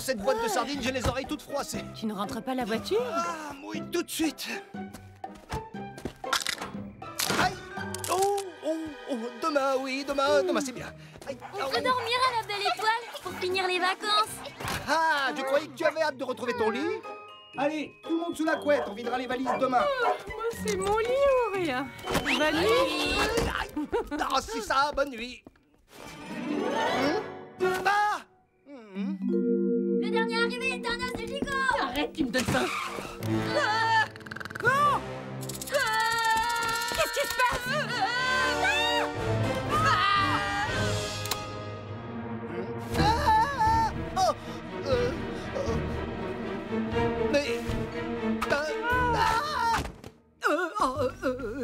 cette boîte de sardines, j'ai les oreilles toutes froissées. Tu ne rentres pas la voiture? Ah, oui, tout de suite. Aïe. Oh, oh, oh, demain, oui, demain c'est bien. Aïe. On peut dormir à la belle étoile pour finir les vacances. Ah, je croyais que tu avais hâte de retrouver ton lit. Allez, tout le monde sous la couette, on videra les valises demain. Moi, c'est mon lit ou rien? Valise? Ah, c'est ça, bonne nuit. Ah. Le dernier arrivé est un os de gigot. Arrête, tu me donnes faim. Qu'est-ce qui se passe? Ah. Oh. Mais...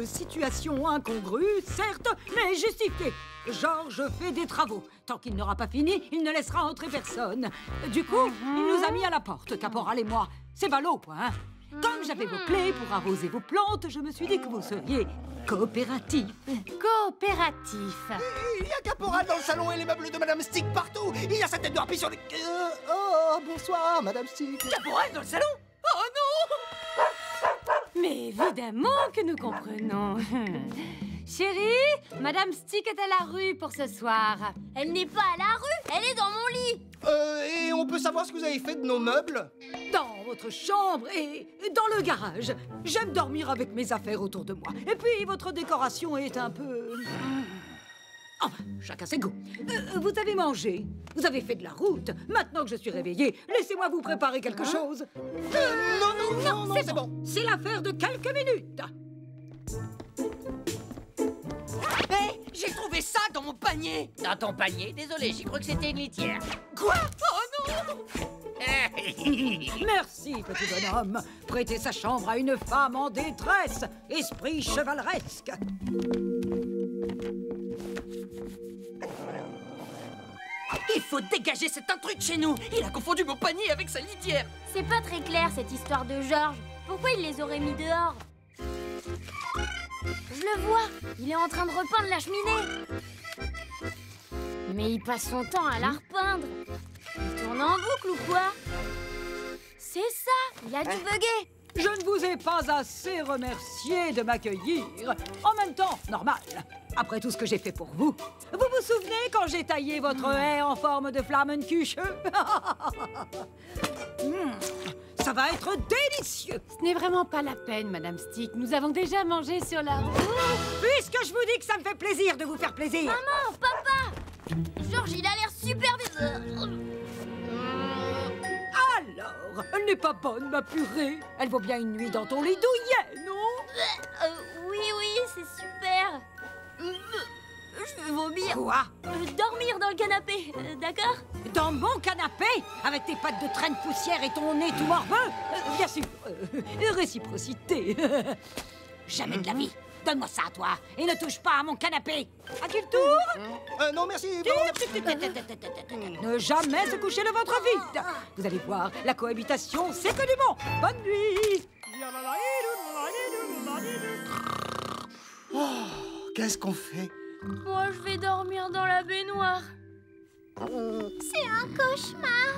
Situation incongrue, certes, mais justifiée. Georges fait des travaux. Tant qu'il n'aura pas fini, il ne laissera entrer personne. Du coup, il nous a mis à la porte, Caporal et moi. C'est ballot, quoi, hein. Comme j'avais vos clés pour arroser vos plantes, je me suis dit que vous seriez coopératifs. Coopératif. Il y a Caporal dans le salon et les meubles de Madame Stick partout. Il y a sa tête de harpie sur les... Oh, bonsoir, Madame Stick. Caporal dans le salon? Oh non! Mais évidemment que nous comprenons. Chérie, Madame Stick est à la rue pour ce soir. Elle n'est pas à la rue, elle est dans mon lit. Et on peut savoir ce que vous avez fait de nos meubles? Dans votre chambre et dans le garage. J'aime dormir avec mes affaires autour de moi. Et puis, votre décoration est un peu... Enfin, chacun ses goûts. Vous avez mangé, vous avez fait de la route. Maintenant que je suis réveillée, laissez-moi vous préparer quelque chose. Non, c'est bon. C'est l'affaire de quelques minutes. Hé, j'ai trouvé ça dans mon panier. Dans ton panier? Désolé, j'ai cru que c'était une litière. Quoi? Oh non! Merci, petit bonhomme. Prêter sa chambre à une femme en détresse. Esprit chevaleresque. Il faut dégager cet intrus de chez nous. Il a confondu mon panier avec sa litière. C'est pas très clair cette histoire de Georges. Pourquoi il les aurait mis dehors? Je le vois, il est en train de repeindre la cheminée. Mais il passe son temps à la repeindre. Il tourne en boucle ou quoi? C'est ça, il a dû bugger. Je ne vous ai pas assez remercié de m'accueillir. En même temps, normal. Après tout ce que j'ai fait pour vous. Vous vous souvenez quand j'ai taillé votre haie en forme de Flammenkuche? Ça va être délicieux. Ce n'est vraiment pas la peine, Madame Stick. Nous avons déjà mangé sur la route. Puisque je vous dis que ça me fait plaisir de vous faire plaisir. Maman, papa, Georges, il a l'air super bizarre. Alors, elle n'est pas bonne, ma purée. Elle vaut bien une nuit dans ton lit douillet, non? Oui, c'est super. Je vais vomir. Quoi? Dormir dans le canapé, d'accord? Dans mon canapé? Avec tes pattes de traîne poussière et ton nez tout morbeux? Bien sûr. Réciprocité. Jamais de la vie. Donne-moi ça, toi. Et ne touche pas à mon canapé. À qui le tour? Non, merci. Ne jamais se coucher de votre vide. Vous allez voir, la cohabitation, c'est que du bon. Bonne nuit. Oh, qu'est-ce qu'on fait? Moi, je vais dormir dans la baignoire. C'est un cauchemar.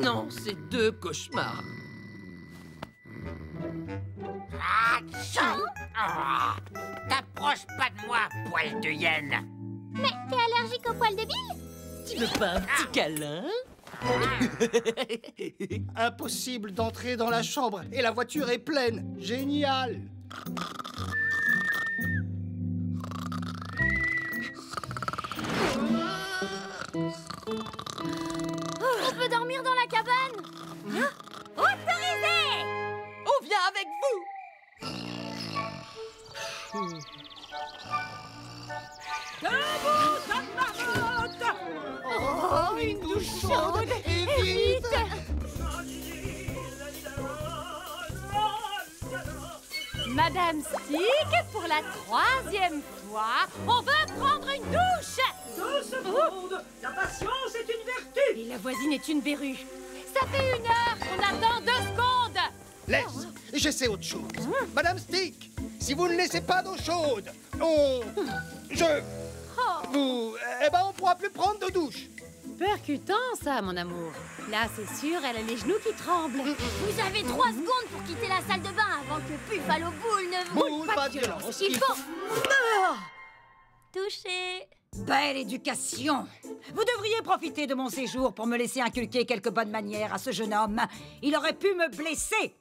Non, c'est 2 cauchemars. T'approches pas de moi, poil de hyène. Mais t'es allergique au poil de bille? Tu veux pas un petit câlin? Impossible d'entrer dans la chambre et la voiture est pleine. Génial. On peut dormir dans la cabane? Autorisé! On vient avec vous! Debout, ça marmotte! Oh, une douche chaude! Et vite! Madame Stick, pour la 3e fois, on veut prendre une douche! 2 secondes. La patience est une vertu. Et la voisine est une verrue. Ça fait 1 heure qu'on attend 2 secondes! Laisse, j'essaie autre chose. Madame Stick, si vous ne laissez pas d'eau chaude, on pourra plus prendre de douche. percutant, ça, mon amour. Là, c'est sûr, elle a les genoux qui tremblent. Vous avez 3 secondes pour quitter la salle de bain avant que Buffalo Bull ne vous... Boule, pas de violence. Il faut... Ah, toucher. belle éducation. Vous devriez profiter de mon séjour pour me laisser inculquer quelques bonnes manières à ce jeune homme. Il aurait pu me blesser.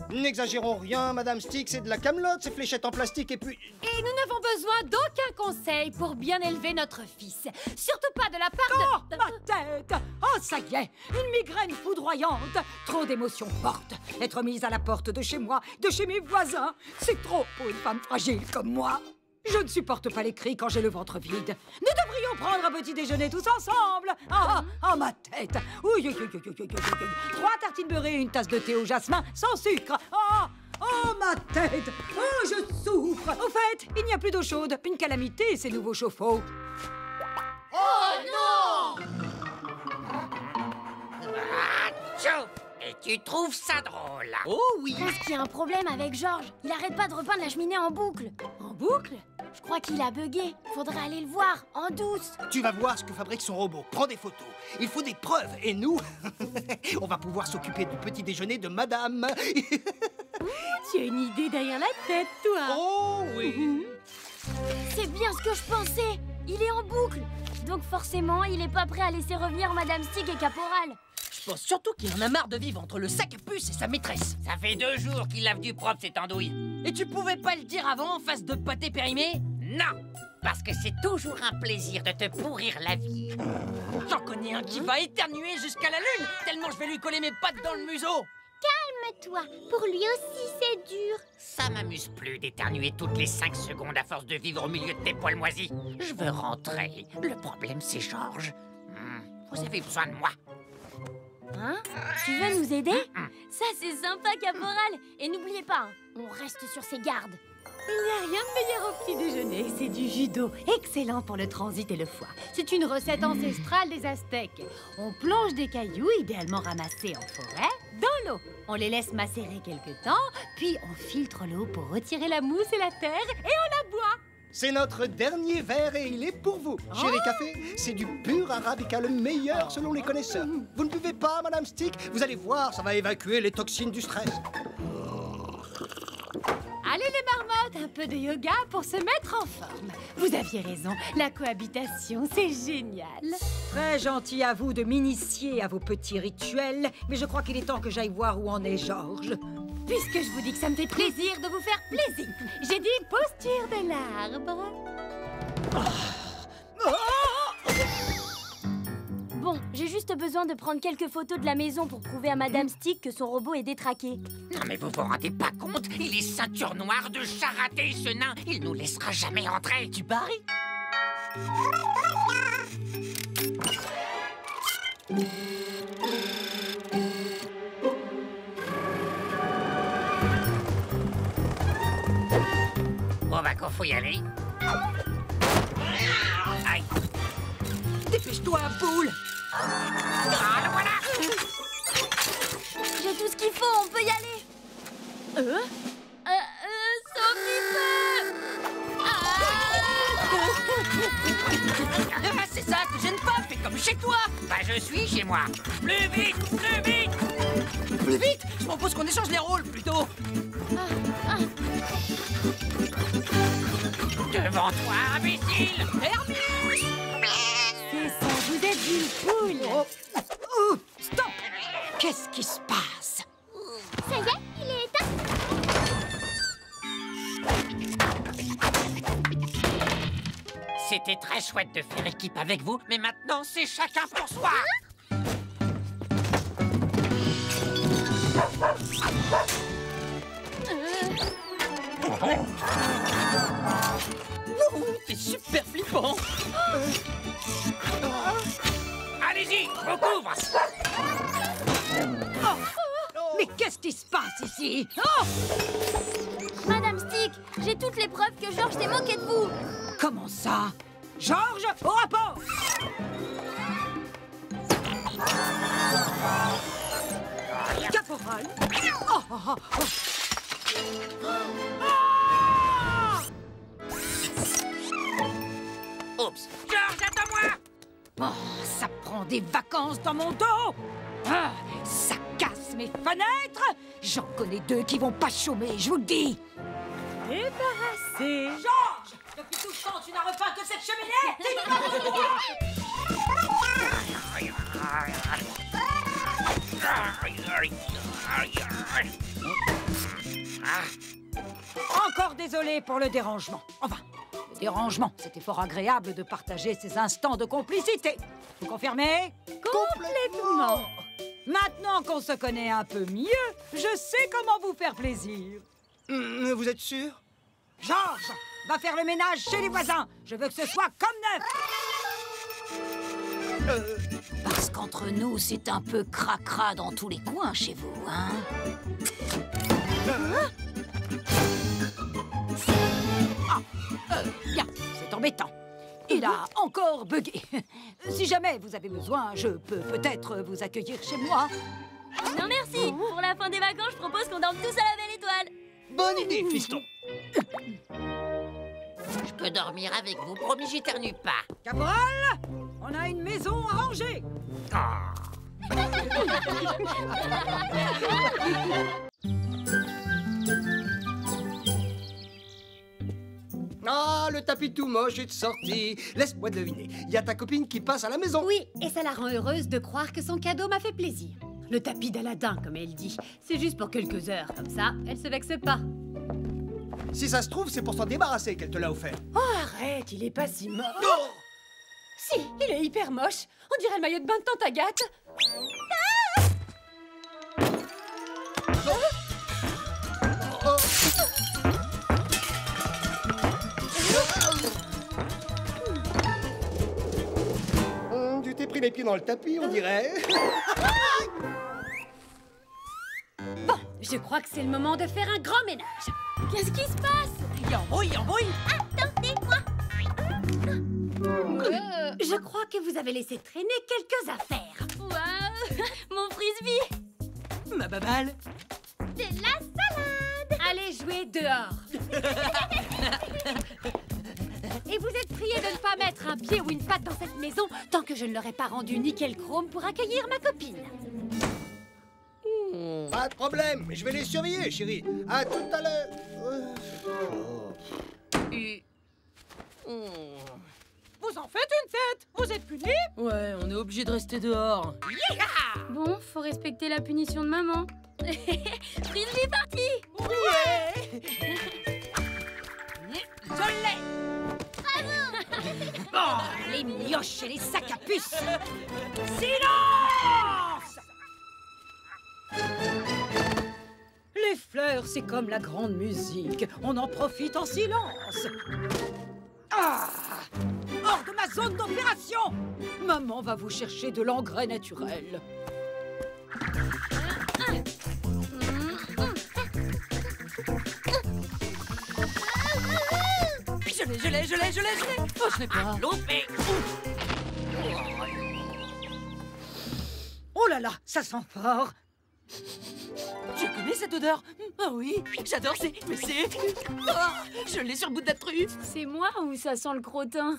N'exagérons rien, Madame Stick, c'est de la camelote, ces fléchettes en plastique et puis... Et nous n'avons besoin d'aucun conseil pour bien élever notre fils. Surtout pas de la part Oh, ma tête! Oh, ça y est, une migraine foudroyante. Trop d'émotions fortes. Être mise à la porte de chez moi, de chez mes voisins, c'est trop pour une femme fragile comme moi. Je ne supporte pas les cris quand j'ai le ventre vide. Nous devrions prendre un petit déjeuner tous ensemble. Ma tête. Oui, 3 tartines beurrées et une tasse de thé au jasmin sans sucre. Ma tête. Oh, je souffre. Au fait, il n'y a plus d'eau chaude. Une calamité, ces nouveaux chauffe-eau. Oh non! Achou! Et tu trouves ça drôle? Oh oui! Parce qu'il y a un problème avec Georges. Il arrête pas de repeindre la cheminée en boucle. En boucle? Je crois qu'il a bugué. Faudrait aller le voir, en douce. Tu vas voir ce que fabrique son robot. Prends des photos. Il faut des preuves. Et nous, on va pouvoir s'occuper du petit déjeuner de Madame. Tu as une idée derrière la tête, toi. Oh oui. C'est bien ce que je pensais. Il est en boucle. Donc forcément, il est pas prêt à laisser revenir Madame Stick et Caporal. Je pense surtout qu'il en a marre de vivre entre le sac à puce et sa maîtresse. Ça fait 2 jours qu'il lave du propre, cette andouille. Et tu pouvais pas le dire avant en face de pâté périmé? Non, parce que c'est toujours un plaisir de te pourrir la vie. J'en connais un qui va éternuer jusqu'à la lune, tellement je vais lui coller mes pattes dans le museau. Calme-toi. Pour lui aussi, c'est dur. Ça m'amuse plus d'éternuer toutes les 5 secondes à force de vivre au milieu de tes poils moisis. Je veux rentrer. Le problème, c'est Georges. Vous avez besoin de moi. Hein? Tu veux nous aider? Ça, c'est sympa, Caporal. Et n'oubliez pas, hein, on reste sur ses gardes. Il n'y a rien de meilleur au petit déjeuner. C'est du judo, excellent pour le transit et le foie. C'est une recette ancestrale des Aztèques. On plonge des cailloux, idéalement ramassés en forêt, dans l'eau. On les laisse macérer quelque temps, puis on filtre l'eau pour retirer la mousse et la terre, et on la boit. C'est notre dernier verre et il est pour vous. Chéri Café, c'est du pur arabica, le meilleur selon les connaisseurs. Vous ne buvez pas, Madame Stick? Vous allez voir, ça va évacuer les toxines du stress. Allez les marmottes, un peu de yoga pour se mettre en forme. Vous aviez raison, la cohabitation, c'est génial. Très gentil à vous de m'initier à vos petits rituels, mais je crois qu'il est temps que j'aille voir où en est Georges. Puisque je vous dis que ça me fait plaisir de vous faire plaisir, j'ai dit posture de l'arbre. Bon, j'ai juste besoin de prendre quelques photos de la maison pour prouver à Madame Stick que son robot est détraqué. Non mais vous vous rendez pas compte? Il est ceinture noire de charaté, ce nain. Il nous laissera jamais rentrer. Tu paries? Bon bah qu'on faut y aller. Aïe. Dépêche-toi, boule! Ah, le voilà. J'ai tout ce qu'il faut, on peut y aller. Sophie Ah, c'est ça, te gêne pas, fais comme chez toi! Bah je suis chez moi. Plus vite, plus vite. Plus vite! Je propose qu'on échange les rôles, plutôt! Devant toi, imbécile. Hermine! C'est ça, vous êtes une poule. Stop! Qu'est-ce qui se passe? Ça y est, il est éteint. C'était très chouette de faire équipe avec vous, mais maintenant c'est chacun pour soi. T'es super flippant! Allez-y, je vous couvre. Mais qu'est-ce qui se passe ici? Madame Stick, j'ai toutes les preuves que Georges s'est moqué de vous. Comment ça? Georges, au rapport! Caporal! Oups. Georges, attends-moi. Ça prend des vacances dans mon dos. Ah, ça casse mes fenêtres. J'en connais 2 qui vont pas chômer, je vous le dis. Débarrassé. Georges, depuis tout ce temps, tu n'as repeint que cette cheminée. Dis-moi mon droit. Encore désolé pour le dérangement. Enfin, le dérangement, c'était fort agréable de partager ces instants de complicité. Vous confirmez? Complètement. Maintenant qu'on se connaît un peu mieux, je sais comment vous faire plaisir. Vous êtes sûr? Georges, va faire le ménage chez les voisins. Je veux que ce soit comme neuf. Parce qu'entre nous, c'est un peu cracra dans tous les coins chez vous, hein? Bien, c'est embêtant. Il a encore bugué. Si jamais vous avez besoin, je peux peut-être vous accueillir chez moi. Non merci. Pour la fin des vacances, je propose qu'on dorme tous à la belle étoile. Bonne idée, fiston. Je peux dormir avec vous, promis, j'éternue pas. Caporal, on a une maison à ranger. Ah. Ah, le tapis tout moche est sorti. Laisse-moi deviner. Il y a ta copine qui passe à la maison. Oui, et ça la rend heureuse de croire que son cadeau m'a fait plaisir. Le tapis d'Aladin, comme elle dit. C'est juste pour quelques heures, comme ça, elle se vexe pas. Si ça se trouve, c'est pour s'en débarrasser qu'elle te l'a offert. Oh, arrête, il est pas si moche. Oh Si, il est hyper moche. On dirait le maillot de bain de tante Agathe. Tu t'es pris les pieds dans le tapis, on dirait. Bon, je crois que c'est le moment de faire un grand ménage. Qu'est-ce qui se passe? Embrouille. Attendez-moi. Je crois que vous avez laissé traîner quelques affaires. Waouh. Mon frisbee. Ma baballe. De la salade. Allez jouer dehors. Et vous êtes priés de ne pas mettre un pied ou une patte dans cette maison tant que je ne leur ai pas rendu nickel chrome pour accueillir ma copine. Pas de problème, je vais les surveiller, chérie. À tout à l'heure. Vous en faites une fête. Vous êtes punis. Ouais, on est obligé de rester dehors. Bon, faut respecter la punition de maman. Frisbee parti. Ouais. Je l'ai. Oh, les mioches et les sacs à puce. Silence. Les fleurs, c'est comme la grande musique. On en profite en silence. Ah! Hors de ma zone d'opération! Maman va vous chercher de l'engrais naturel. Je l'ai. Oh, je l'ai pas. Loupé. Oh là là, ça sent fort. Je connais cette odeur. Ah oui, j'adore, mais c'est... Ah, je l'ai sur le bout de la truffe. C'est moi ou ça sent le crottin?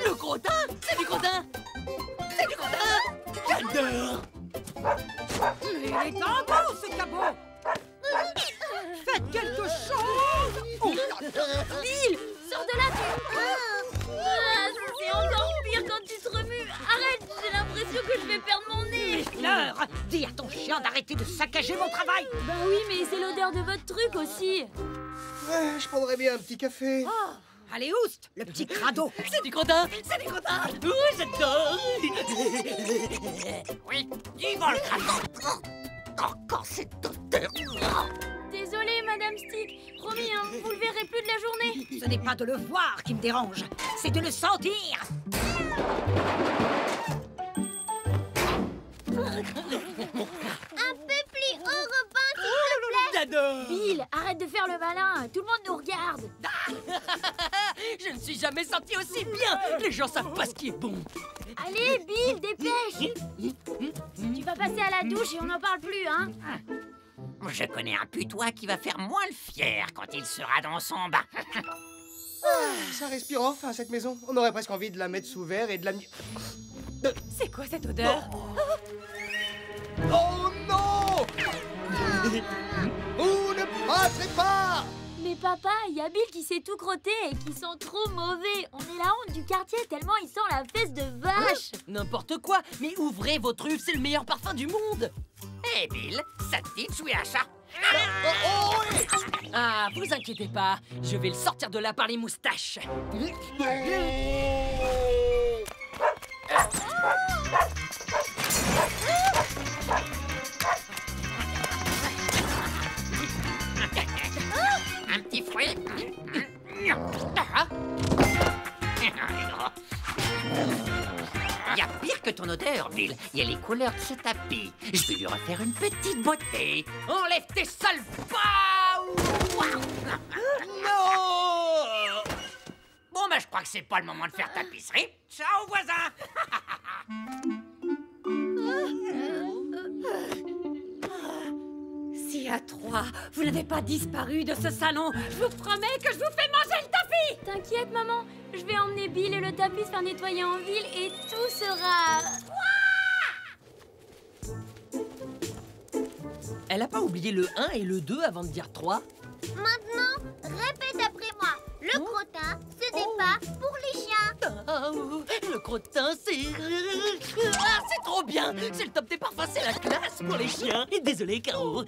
Le crottin. C'est du crottin. J'adore. Il est dingo, ce cabot. Faites quelque chose. Oh là là. Bill, sors de là. Ah, c'est encore pire quand tu te remues. Arrête, j'ai l'impression que je vais perdre mon nez. Fleur, dis à ton chien d'arrêter de saccager mon travail. Bah oui, mais c'est l'odeur de votre truc aussi. Je prendrais bien un petit café. Oh, allez, oust, le petit crado. C'est du crottin. Oh, j'adore. Oui, vivant le craton. Encore cette odeur. Désolée, Madame Stick. Promis, hein, vous le verrez plus de la journée. Ce n'est pas de le voir qui me dérange, c'est de le sentir. Un peu plus haut, Robin, s'il te plaît. J'adore. Bill, arrête de faire le malin. Tout le monde nous regarde. Je ne suis jamais senti aussi bien. Les gens savent pas ce qui est bon. Allez, Bill, dépêche. Tu vas passer à la douche et on n'en parle plus, hein. Je connais un putois qui va faire moins le fier quand il sera dans son bain. Ça respire enfin, cette maison. On aurait presque envie de la mettre sous verre et de la... C'est quoi cette odeur? Oh non! Vous ne passerez pas! Mais papa, il y a Bill qui s'est tout crotté et qui sent trop mauvais. On est la honte du quartier tellement il sent la fesse de vache. N'importe quoi, mais ouvrez vos truffes, c'est le meilleur parfum du monde. Hé, Bill, ça te dit de jouer à ça? Ah, vous inquiétez pas, je vais le sortir de là par les moustaches. Un petit fruit? Il y a pire que ton odeur, Bill. Il y a les couleurs de ce tapis. Je vais lui refaire une petite beauté. Enlève tes sales pas! Non! Bon, bah, je crois que c'est pas le moment de faire tapisserie. Ciao, voisin! Si à 3, vous n'avez pas disparu de ce salon, je vous promets que je vous fais manger le tapis! T'inquiète, maman. Je vais emmener Bill et le tapis se faire nettoyer en ville et tout sera... Elle a pas oublié le 1 et le 2 avant de dire 3? Maintenant, répète après moi. Le crottin, ce n'est pas pour les chiens. Ah, le crottin, c'est... Ah, c'est trop bien! C'est le top des parfums, c'est la classe pour les chiens. Et désolé, Caro.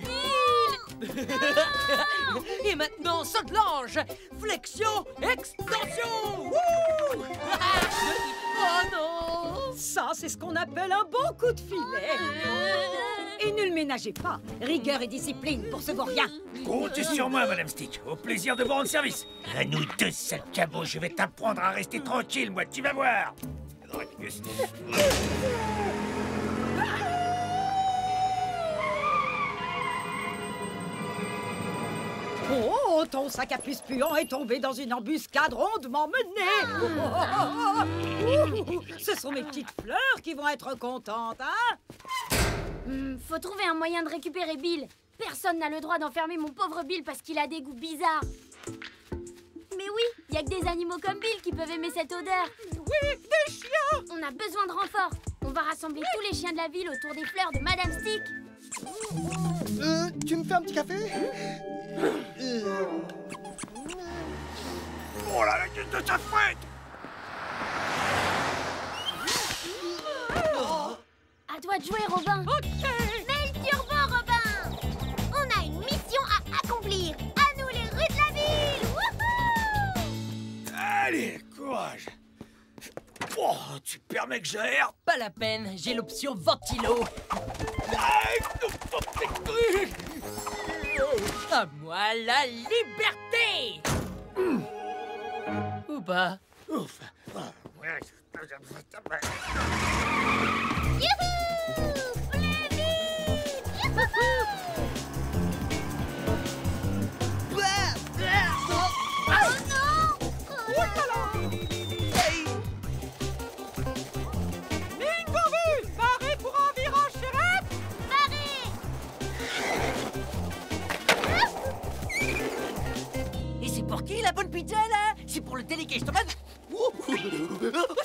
Et maintenant, saute l'ange! Flexion, extension! Wouh! Oh non! Ça, c'est ce qu'on appelle un bon coup de filet. Et ne le ménagez pas. Rigueur et discipline pour ce vaurien. Comptez sur moi, Madame Stick. Au plaisir de vous rendre service. À nous deux, sale cabot, je vais t'apprendre à rester tranquille, moi, tu vas voir. Oh, ton sac à puce puant est tombé dans une embuscade rondement menée. Ce sont mes petites fleurs qui vont être contentes, hein? Faut trouver un moyen de récupérer Bill. Personne n'a le droit d'enfermer mon pauvre Bill parce qu'il a des goûts bizarres. Mais oui, il y a que des animaux comme Bill qui peuvent aimer cette odeur. Oui, des chiens. On a besoin de renforts. On va rassembler tous les chiens de la ville autour des fleurs de Madame Stick. Tu me fais un petit café? Oh là, la gueule de ta fouette! À toi de jouer, Robin. Mets le turbo, Robin. On a une mission à accomplir. À nous les rues de la ville. Wouhou! Allez, courage! Oh, tu permets que j'aère? Pas la peine, j'ai l'option ventilo. À moi la liberté! Ou pas? Ouf! Youhou! Plus vite! Youhou! Oh non! Mingoru, barré pour un virage chérette. Barré! Et c'est pour qui la bonne pizza là? C'est pour le délégué Stoman? Oh,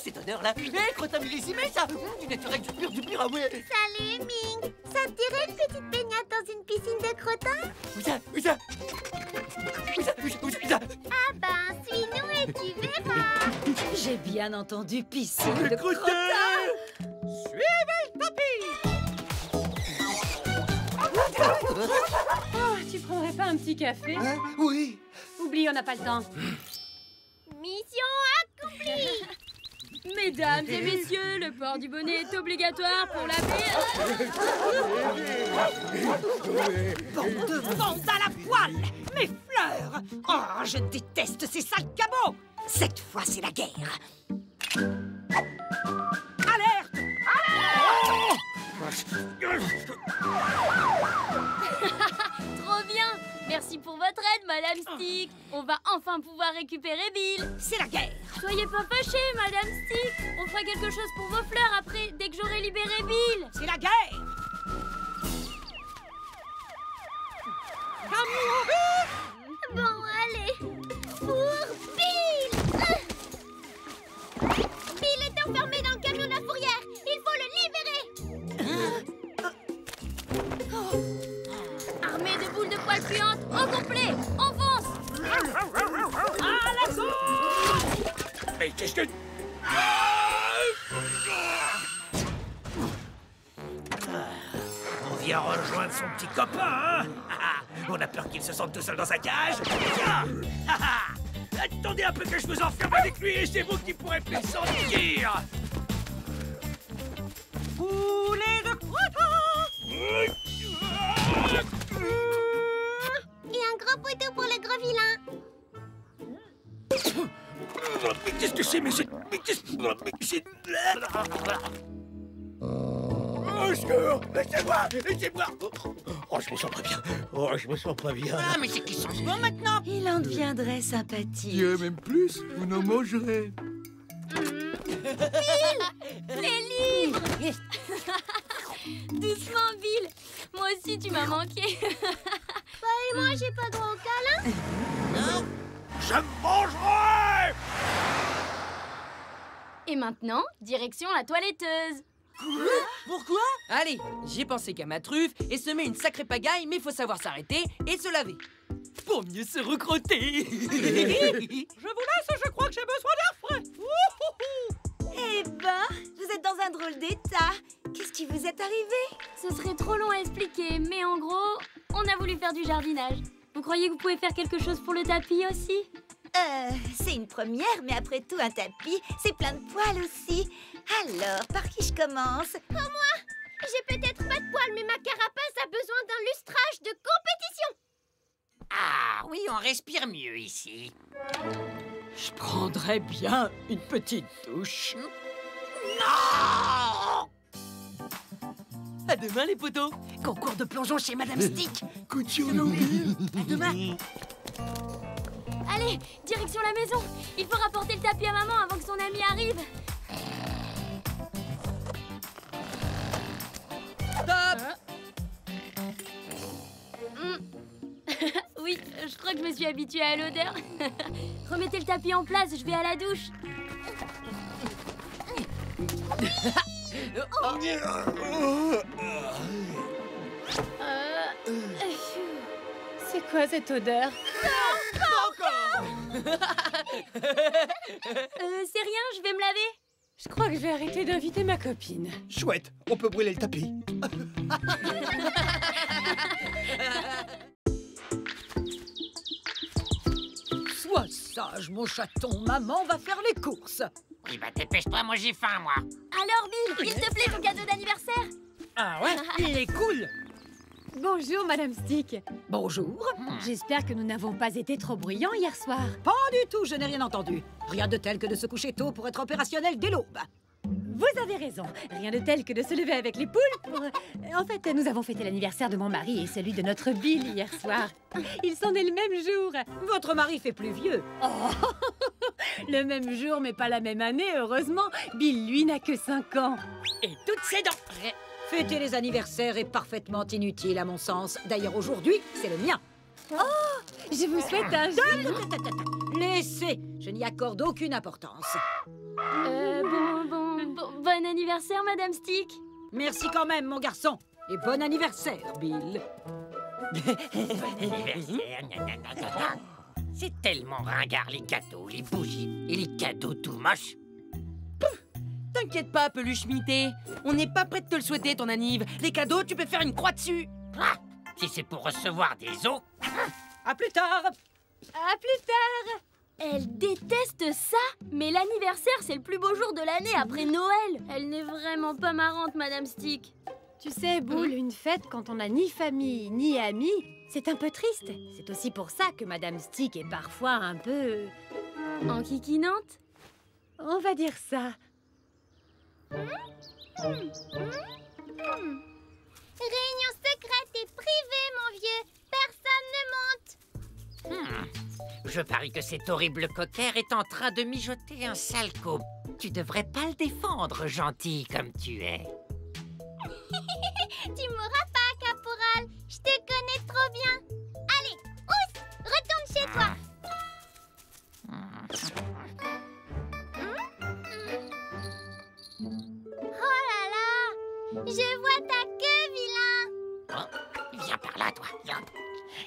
cette odeur là! Hé, crottin millésimé ça! Du naturel, du pur, ah ouais! Salut, Ming! Ça te dirait une petite baignade dans une piscine de crottin? Où ça? Où ça? Ah ben, suis-nous et tu verras! J'ai bien entendu piscine de crottin. Oh, tu prendrais pas un petit café? Hein? Oui. Oublie, on n'a pas le temps. Mission accomplie! Mesdames et messieurs, le port du bonnet est obligatoire pour la ville. Bande de bandes à la poêle. Mes fleurs. Oh, je déteste ces sales cabots. Cette fois, c'est la guerre. Alerte! Trop bien. Merci pour votre aide, Madame Stick. On va enfin pouvoir récupérer Bill. C'est la guerre. Soyez pas fâchés, Madame Stick. On fera quelque chose pour vos fleurs après, dès que j'aurai libéré Bill. C'est la guerre. Bon, allez! Pour Bill! Bill est enfermé dans le camion de la fourrière! fuyante au complet. On fonce. Mais qu'est-ce que... On vient rejoindre son petit copain, hein? On a peur qu'il se sente tout seul dans sa cage. Tiens! Attendez un peu que je vous enferme avec lui et c'est vous qui pourrez plus sortir. Poulet de croûte. Et un gros poteau pour le gros vilain. Mais qu'est-ce que c'est? Mais c'est... Au secours! Laissez-moi! Laissez-moi! Oh, je me sens pas bien. Oh, je me sens pas bien. Ah, mais c'est qui change bon maintenant? Il en deviendrait sympathique. Même plus, vous n'en mangerez. Les livres. Doucement, Bill. Moi aussi, tu m'as manqué. Et moi, j'ai pas droit au câlin. Je me mangerai! Et maintenant, direction la toiletteuse. Pourquoi? Allez, j'ai pensé qu'à ma truffe et semer une sacrée pagaille, mais faut savoir s'arrêter et se laver. Pour mieux se recrotter. Je vous laisse, je crois que j'ai besoin d'air frais. Eh ben, vous êtes dans un drôle d'état. Qu'est-ce qui vous est arrivé? Ce serait trop long à expliquer, mais en gros, on a voulu faire du jardinage. Vous croyez que vous pouvez faire quelque chose pour le tapis aussi? C'est une première, mais après tout, un tapis, c'est plein de poils aussi. Alors, par qui je commence? J'ai peut-être pas de poils, mais ma carapace a besoin d'un lustrage de compétition. Ah, oui, on respire mieux ici. Je prendrais bien une petite douche. Non! À demain, les potos. Concours de plongeon chez Madame Stick. Coup de Tchernobyl. À demain. Allez, direction la maison. Il faut rapporter le tapis à maman avant que son ami arrive. Stop. Oui, je crois que je me suis habituée à l'odeur. Remettez le tapis en place, je vais à la douche. C'est quoi cette odeur? C'est rien, je vais me laver. Je crois que je vais arrêter d'inviter ma copine. Chouette, on peut brûler le tapis. Sois sage, mon chaton. Maman va faire les courses. Oui, bah dépêche-toi, moi j'ai faim, moi. Alors, Bill, il te plaît ton cadeau d'anniversaire? Ah ouais? Il est cool. Bonjour, Madame Stick. Bonjour. J'espère que nous n'avons pas été trop bruyants hier soir. Pas du tout, je n'ai rien entendu. Rien de tel que de se coucher tôt pour être opérationnel dès l'aube. Vous avez raison. Rien de tel que de se lever avec les poules pour... En fait, nous avons fêté l'anniversaire de mon mari et celui de notre Bill hier soir. Ils sont nés le même jour. Votre mari fait plus vieux. Oh, le même jour, mais pas la même année, heureusement. Bill, lui, n'a que 5 ans. Et toutes ses dents. Fêter les anniversaires est parfaitement inutile à mon sens. D'ailleurs, aujourd'hui, c'est le mien. Je vous souhaite un Laissez, je n'y accorde aucune importance. Bon anniversaire, Madame Stick. Merci quand même, mon garçon. Et bon anniversaire, Bill. C'est tellement ringard, les gâteaux, les bougies et les cadeaux tout moches. T'inquiète pas, peluche mitée. On n'est pas prêt de te le souhaiter, ton anniv. Les cadeaux, tu peux faire une croix dessus. Ah, si c'est pour recevoir des os. À plus tard. À plus tard. Elle déteste ça. Mais l'anniversaire, c'est le plus beau jour de l'année après Noël. Elle n'est vraiment pas marrante, Madame Stick. Tu sais, Boule, une fête quand on n'a ni famille ni amis, c'est un peu triste. C'est aussi pour ça que Madame Stick est parfois un peu... Enquiquinante? On va dire ça. Réunion secrète et privée, mon vieux. Personne ne monte. Je parie que cet horrible cocker est en train de mijoter un sale coup. Tu devrais pas le défendre, gentil comme tu es. Tu mourras pas, caporal. Je te connais trop bien. Allez, Ous, retourne chez toi. Oh là là, je vois ta queue, vilain. Oh, viens par là, toi. Viens.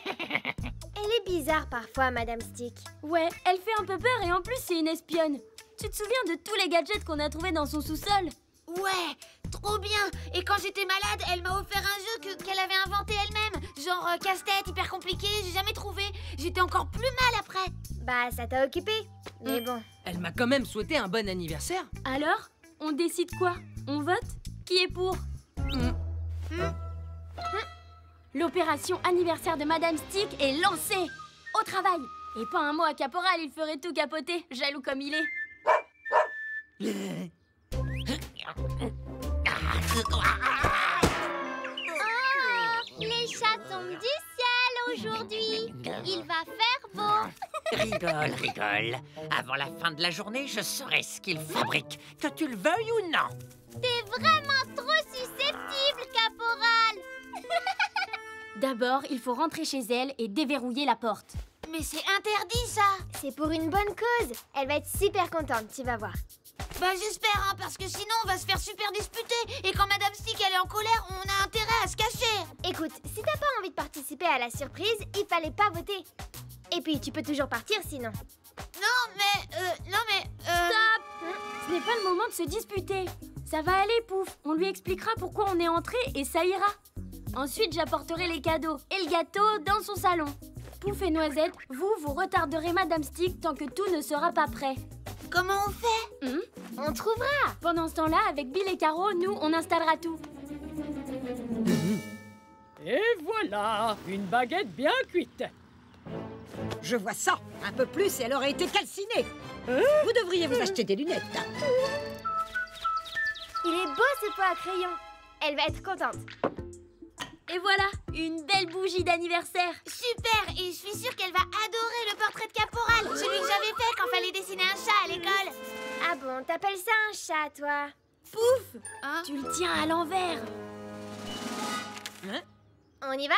Elle est bizarre parfois, Madame Stick. Ouais, elle fait un peu peur et en plus c'est une espionne. Tu te souviens de tous les gadgets qu'on a trouvés dans son sous-sol? Ouais, trop bien. Et quand j'étais malade, elle m'a offert un jeu qu'elle avait inventé elle-même. Genre casse-tête, hyper compliqué, j'ai jamais trouvé. J'étais encore plus mal après. Bah, ça t'a occupé. Mais bon. Elle m'a quand même souhaité un bon anniversaire. Alors, on décide quoi? On vote? Qui est pour? L'opération anniversaire de Madame Stick est lancée. Au travail. Et pas un mot à Caporal, il ferait tout capoter, jaloux comme il est. Les chats tombent du ciel aujourd'hui. Il va faire beau. Rigole, rigole. Avant la fin de la journée, je saurai ce qu'ils fabriquent, que tu le veuilles ou non. T'es vraiment trop susceptible, Caporal. D'abord, il faut rentrer chez elle et déverrouiller la porte. Mais c'est interdit, ça. C'est pour une bonne cause. Elle va être super contente, tu vas voir. Bah j'espère, hein, parce que sinon on va se faire super disputer. Et quand Madame Stick elle est en colère, on a intérêt à se cacher. Écoute, si t'as pas envie de participer à la surprise, il fallait pas voter. Et puis, tu peux toujours partir sinon. Non, mais... Stop! Ce n'est pas le moment de se disputer. Ça va aller, Pouf. On lui expliquera pourquoi on est entré et ça ira. Ensuite, j'apporterai les cadeaux et le gâteau dans son salon. Pouf et Noisette, vous retarderez Madame Stick tant que tout ne sera pas prêt. Comment on fait? On trouvera. Pendant ce temps-là, avec Bill et Caro, nous, on installera tout. Et voilà, une baguette bien cuite. Je vois ça. Un peu plus et elle aurait été calcinée. Vous devriez vous acheter des lunettes. Il est beau ce pot à crayon. Elle va être contente. Et voilà, une belle bougie d'anniversaire. Super. Et je suis sûre qu'elle va adorer le portrait de Caporal. Celui que j'avais fait quand fallait dessiner un chat à l'école. Ah bon, t'appelles ça un chat, toi? Pouf, Hein? tu le tiens à l'envers. On y va?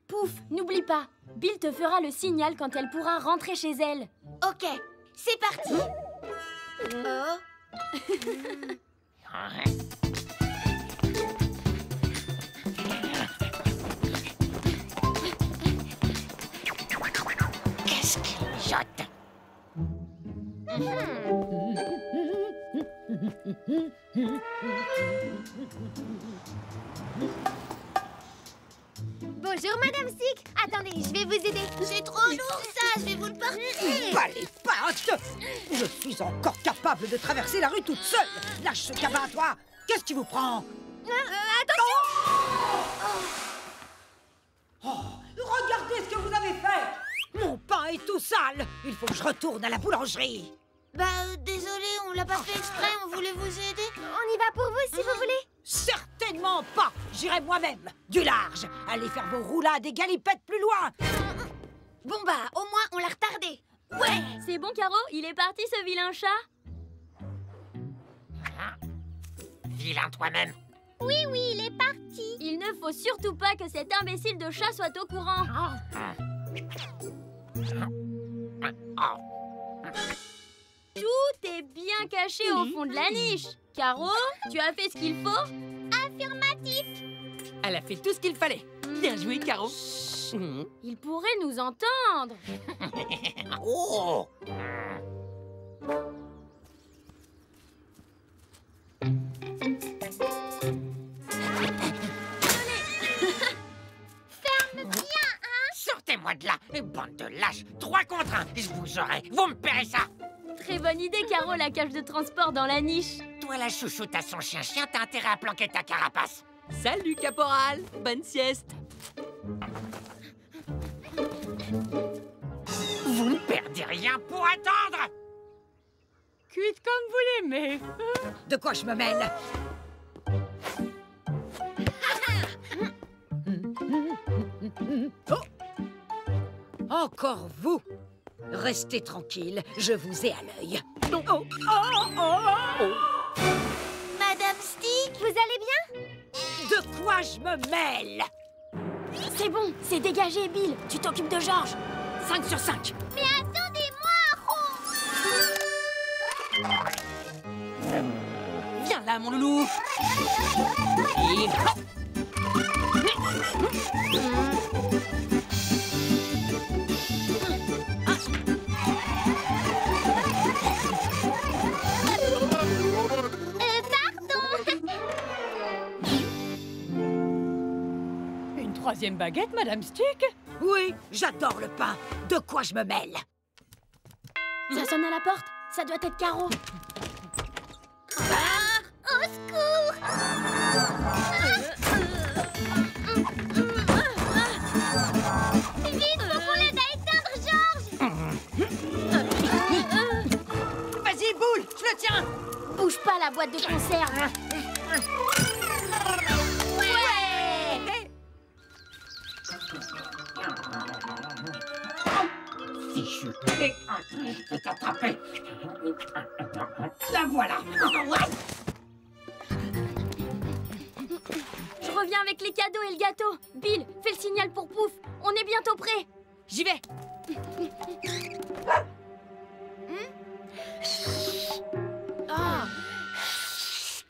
Pouf, n'oublie pas, Bill te fera le signal quand elle pourra rentrer chez elle. Ok, c'est parti. Qu'est-ce qu'il mijote? Bonjour, Madame Stick. Attendez, je vais vous aider. C'est trop lourd ça, je vais vous le porter. Pas les pattes. Je suis encore capable de traverser la rue toute seule. Lâche ce cabas à toi. Qu'est-ce qui vous prend? Attention. Regardez ce que vous avez fait. Mon pain est tout sale. Il faut que je retourne à la boulangerie. Bah, désolé, on l'a pas fait exprès, on voulait vous aider. On y va pour vous, si vous voulez. Certainement pas. J'irai moi-même. Du large. Allez faire vos roulades et galipettes plus loin. Bon bah, au moins on l'a retardé. Ouais. C'est bon, Caro, il est parti ce vilain chat. Vilain toi-même. Oui, il est parti. Il ne faut surtout pas que cet imbécile de chat soit au courant. Tout est bien caché au fond de la niche. Caro, tu as fait ce qu'il faut? Affirmatif. Elle a fait tout ce qu'il fallait. Bien joué, Caro. Il pourrait nous entendre. Oh! Ferme bien, hein. Sortez-moi de là, bande de lâches. 3 contre 1, je vous aurai. Vous me paierez ça. Très bonne idée, Caro, la cage de transport dans la niche. Toi, la chouchoute à son chien-chien, t'as intérêt à planquer ta carapace. Salut, Caporal. Bonne sieste. Vous ne perdez rien pour attendre. Cuite comme vous l'aimez. De quoi je me mêle? Oh! Encore vous? Restez tranquille, je vous ai à l'œil. Madame Stick, Vous allez bien? De quoi je me mêle? C'est bon, c'est dégagé, Bill. Tu t'occupes de Georges. 5 sur 5. Mais attendez-moi, Viens là, mon loulou. Et hop. troisième baguette, Madame Stick? Oui, j'adore le pain. De quoi je me mêle? Ça sonne à la porte. Ça doit être Caro. Au secours! Vite, faut qu'on l'aide à éteindre Georges! Vas-y, Boule, je le tiens. Bouge pas la boîte de conserve. Fichu. Je vais t'attraper. La voilà. Je reviens avec les cadeaux et le gâteau. Bill, fais le signal pour Pouf. On est bientôt prêt. J'y vais.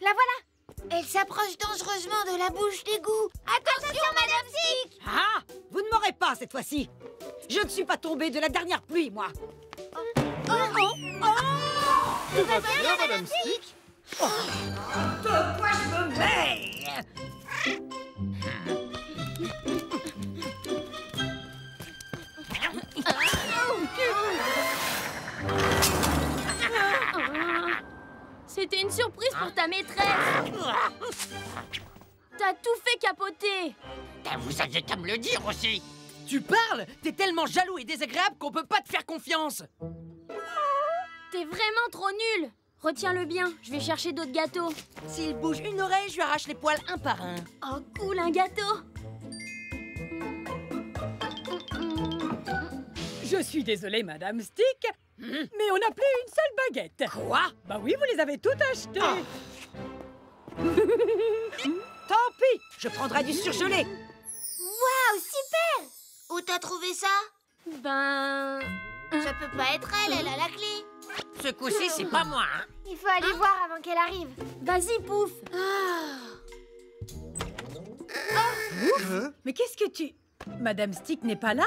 La voilà! Elle s'approche dangereusement de la bouche d'égout. Attention, Madame Stick! Ah! Vous ne m'aurez pas cette fois-ci. Je ne suis pas tombée de la dernière pluie, moi. Tout va bien, Madame Stick? De quoi je me mêle? C'était une surprise pour ta maîtresse. T'as tout fait capoter. Vous aviez qu'à me le dire aussi. Tu parles? T'es tellement jaloux et désagréable qu'on peut pas te faire confiance. T'es vraiment trop nul. Retiens-le bien, je vais chercher d'autres gâteaux. S'il bouge une oreille, je lui arrache les poils un par un. Oh cool, un gâteau. Je suis désolée, Madame Stick, mais on n'a plus une seule baguette. Quoi? Bah oui, vous les avez toutes achetées. Tant pis, je prendrai du surgelé. Waouh, super! Où t'as trouvé ça? Ben... Ça peut pas être elle, elle a la clé. Ce coup-ci, c'est pas moi. Hein. Il faut aller voir avant qu'elle arrive. Vas-y, Pouf. Mais qu'est-ce que tu... Madame Stick n'est pas là?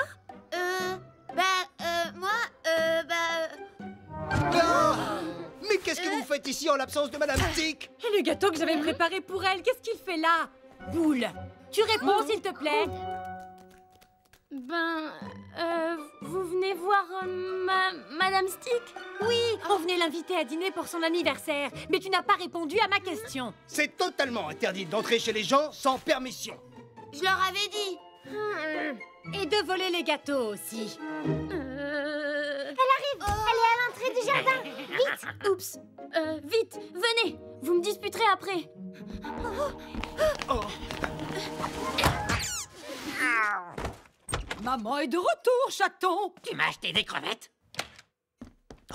Mais qu'est-ce que vous faites ici en l'absence de Madame Stick? Et le gâteau que j'avais préparé pour elle, qu'est-ce qu'il fait là? Boule, tu réponds s'il te plaît. Vous venez voir Madame Stick? Oui, on venait l'inviter à dîner pour son anniversaire, mais tu n'as pas répondu à ma question. C'est totalement interdit d'entrer chez les gens sans permission. Je leur avais dit. Et de voler les gâteaux aussi. Elle arrive! Elle est à l'entrée du jardin! Vite! Oups. Vite, venez. Vous me disputerez après. Maman est de retour, chaton. Tu m'as acheté des crevettes?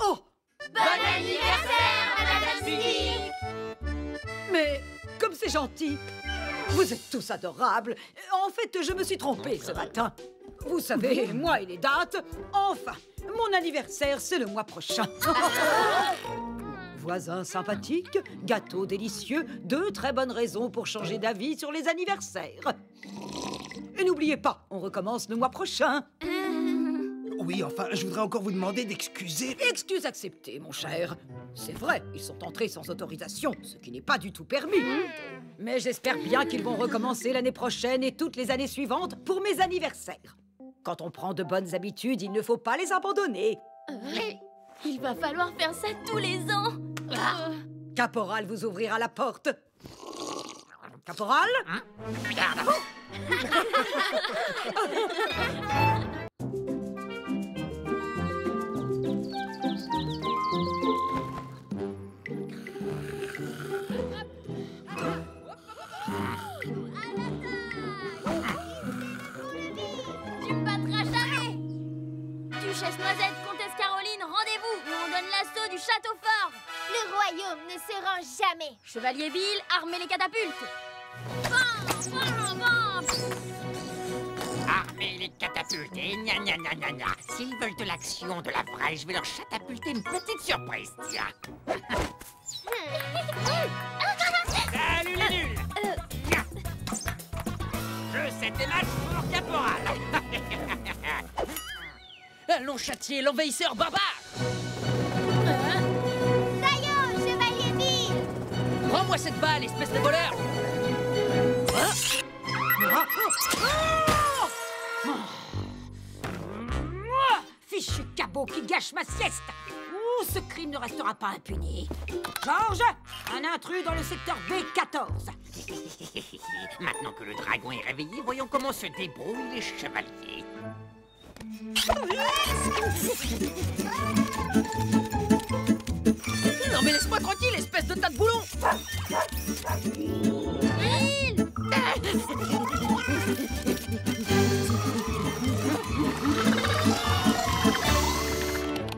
Oh! Bon anniversaire, Madame Stick! Mais comme c'est gentil. Vous êtes tous adorables. En fait, je me suis trompée ce matin. Vous savez, moi et les dates. Enfin, mon anniversaire, c'est le mois prochain. Voisins sympathiques, gâteaux délicieux, 2 très bonnes raisons pour changer d'avis sur les anniversaires. Et n'oubliez pas, on recommence le mois prochain. Oui, enfin, je voudrais encore vous demander d'excuser... Excuse acceptée, mon cher. C'est vrai, ils sont entrés sans autorisation, ce qui n'est pas du tout permis. Mais j'espère bien qu'ils vont recommencer l'année prochaine et toutes les années suivantes pour mes anniversaires. Quand on prend de bonnes habitudes, il ne faut pas les abandonner. Il va falloir faire ça tous les ans. Caporal vous ouvrira la porte. Caporal? Tu me battras jamais. Duchesse Noisette, Comtesse Caroline, rendez-vous. On donne l'assaut du château fort. Le royaume ne se range jamais. Chevalier Bill, armez les catapultes. Armez les catapultes et gna gna gna gna gna. S'ils veulent de l'action, de la vraie, je vais leur catapulter une petite surprise, tiens. Salut les nuls. Je sais tes matchs pour Caporal. Allons châtier l'envahisseur barbare. Taillot, chevalier Bill! Rends-moi cette balle, espèce de voleur. Fichu cabot qui gâche ma sieste! Ouh, ce crime ne restera pas impuni. Georges, un intrus dans le secteur B14. Maintenant que le dragon est réveillé, voyons comment se débrouillent les chevaliers. Non mais laisse-moi tranquille, espèce de tas de boulons!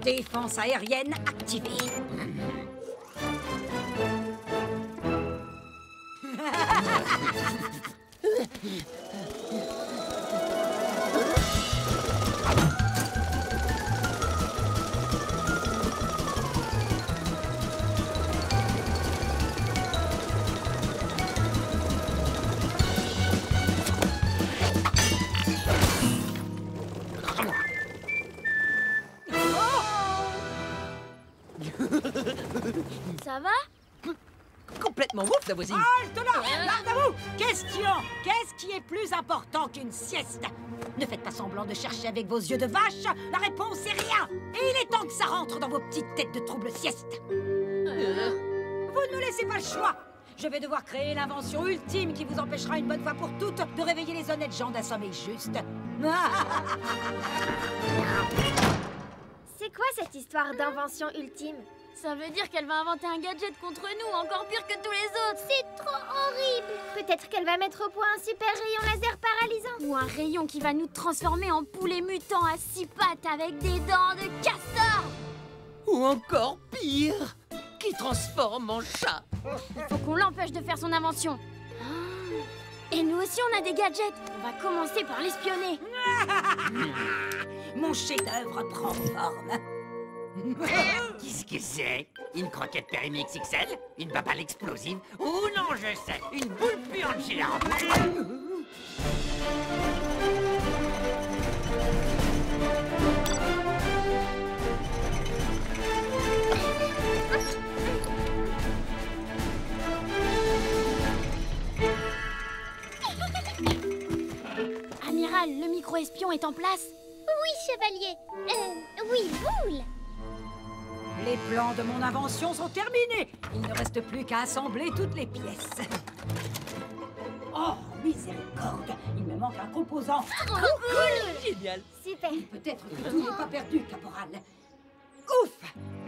Défense aérienne activée. Ça va? Complètement ouf, la voisine. Halte là! Garde à vous! Question! Qu'est-ce qui est plus important qu'une sieste? Ne faites pas semblant de chercher avec vos yeux de vache. La réponse est rien! Et il est temps que ça rentre dans vos petites têtes de trouble sieste. Vous ne me laissez pas le choix. Je vais devoir créer l'invention ultime qui vous empêchera une bonne fois pour toutes de réveiller les honnêtes gens d'un sommeil juste. C'est quoi cette histoire d'invention ultime? Ça veut dire qu'elle va inventer un gadget contre nous, encore pire que tous les autres. C'est trop horrible. Peut-être qu'elle va mettre au point un super rayon laser paralysant. Ou un rayon qui va nous transformer en poulets mutants à 6 pattes avec des dents de castor. Ou encore pire, qui transforme en chat. Il faut qu'on l'empêche de faire son invention. Et nous aussi, on a des gadgets. On va commencer par l'espionner. Mon chef-d'œuvre prend forme. Qu'est-ce que c'est? Une croquette périmée XXL? Une babale explosive? Ou non, je sais, une boule puante géante? Amiral, le micro-espion est en place? Oui, chevalier. Oui, boule. Les plans de mon invention sont terminés. Il ne reste plus qu'à assembler toutes les pièces. Oh, miséricorde! Il me manque un composant. Trop cool. Génial. Super. Peut-être que tout n'est pas perdu, caporal. Ouf!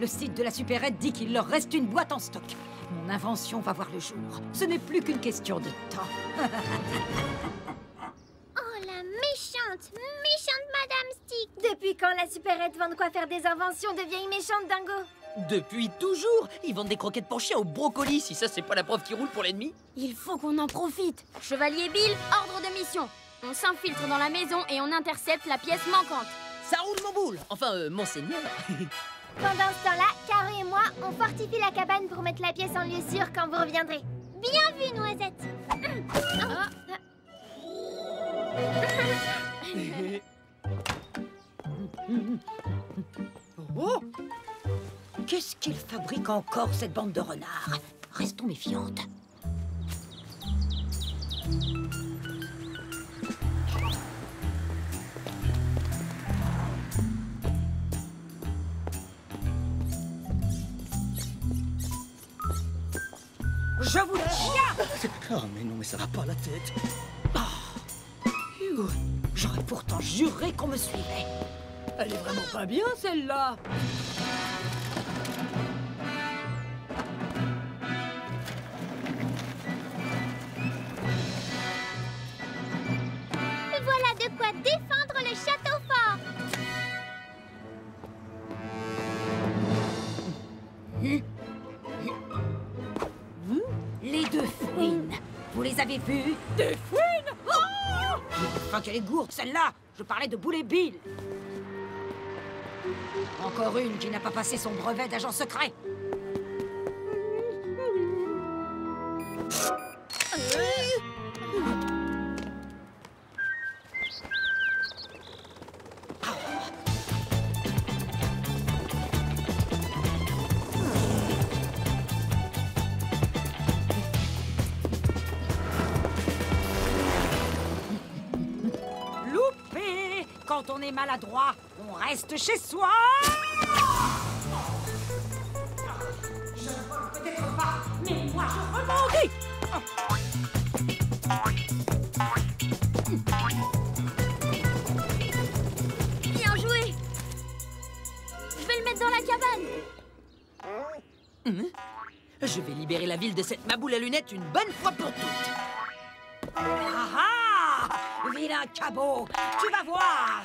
Le site de la supérette dit qu'il leur reste une boîte en stock. Mon invention va voir le jour. Ce n'est plus qu'une question de temps. Oh, la méchante Madame Stick. Depuis quand la supérette vend de quoi faire des inventions de vieilles méchantes dingo? Depuis toujours, ils vendent des croquettes pour chiens au brocoli, si ça c'est pas la preuve qui roule pour l'ennemi. Il faut qu'on en profite. Chevalier Bill, ordre de mission. On s'infiltre dans la maison et on intercepte la pièce manquante. Ça roule mon boule. Enfin, monseigneur. Pendant ce temps-là, Caro et moi, on fortifie la cabane pour mettre la pièce en lieu sûr quand vous reviendrez. Bien vu, Noisette. Oh! Qu'est-ce qu'il fabrique encore, cette bande de renards? Restons méfiantes. Je vous le chien! Oh, mais non, mais ça va pas la tête. J'aurais pourtant juré qu'on me suivait. Elle est vraiment pas bien, celle-là. Voilà de quoi défendre le château fort. Les deux fouines. Vous les avez vues? Des fouines? Oh! Enfin, qu'elle est gourde, celle-là. Je parlais de Boulet Bill. Encore une qui n'a pas passé son brevet d'agent secret. quand on est maladroit, on reste chez soi. Je ne vole peut-être pas, mais moi je rebondis. Bien joué. Je vais le mettre dans la cabane. Je vais libérer la ville de cette maboule à lunettes une bonne fois pour toutes. Ah ah! Vilain cabot, tu vas voir.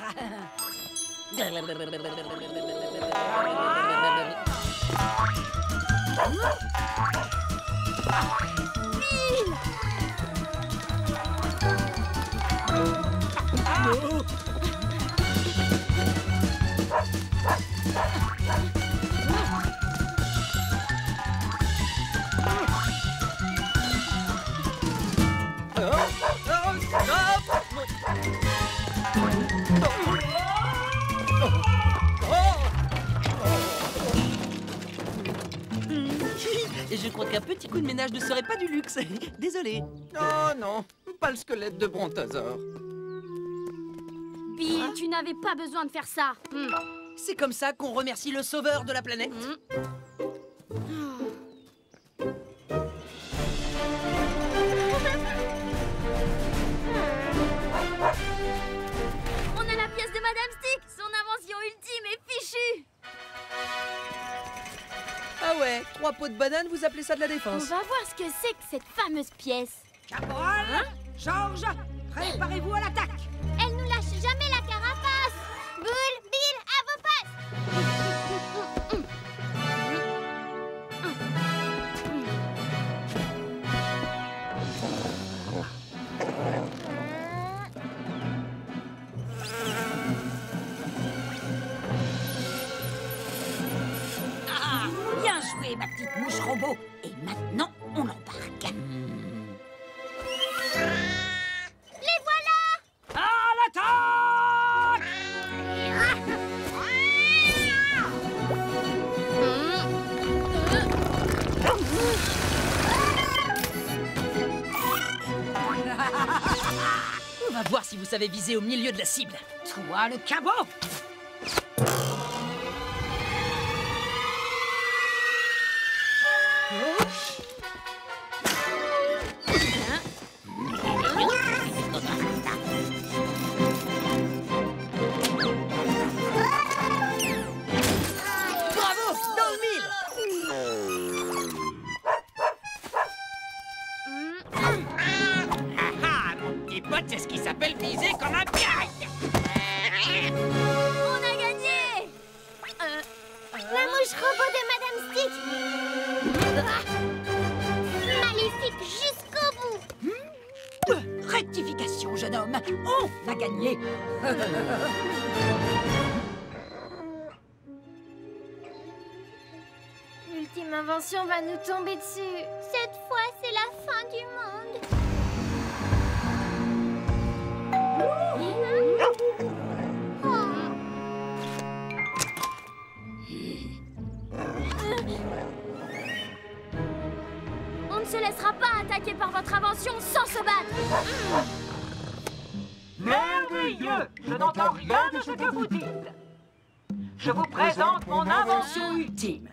Je crois qu'un petit coup de ménage ne serait pas du luxe. Désolé. Oh non, pas le squelette de brontosaure. Bill, tu n'avais pas besoin de faire ça. C'est comme ça qu'on remercie le sauveur de la planète. On a la pièce de Madame Stick. Son invention ultime est fichue. Ah ouais, 3 pots de banane, vous appelez ça de la On défense. va voir ce que c'est que cette fameuse pièce. Caporal, George, préparez-vous à l'attaque. Elle nous lâche jamais la carapace. Bull, Bill, à vos postes. Bien joué, ma petite mouche robot. Et maintenant, on embarque. Les voilà. À l'attaque! On va voir si vous savez viser au milieu de la cible. Toi, le cabot! Bravo, dans le mille. Ah, mon petit pote, c'est ce qui s'appelle viser comme un pirate. On a gagné. La mouche robot de Madame Stick. Maléfique jusqu'au bout. Rectification, jeune homme. On a gagné. L'ultime invention va nous tomber dessus. Cette fois, c'est la fin du monde. On ne se laissera pas attaquer par votre invention sans se battre. Merveilleux! Je n'entends rien de ce que vous dites. Je vous présente mon invention ultime.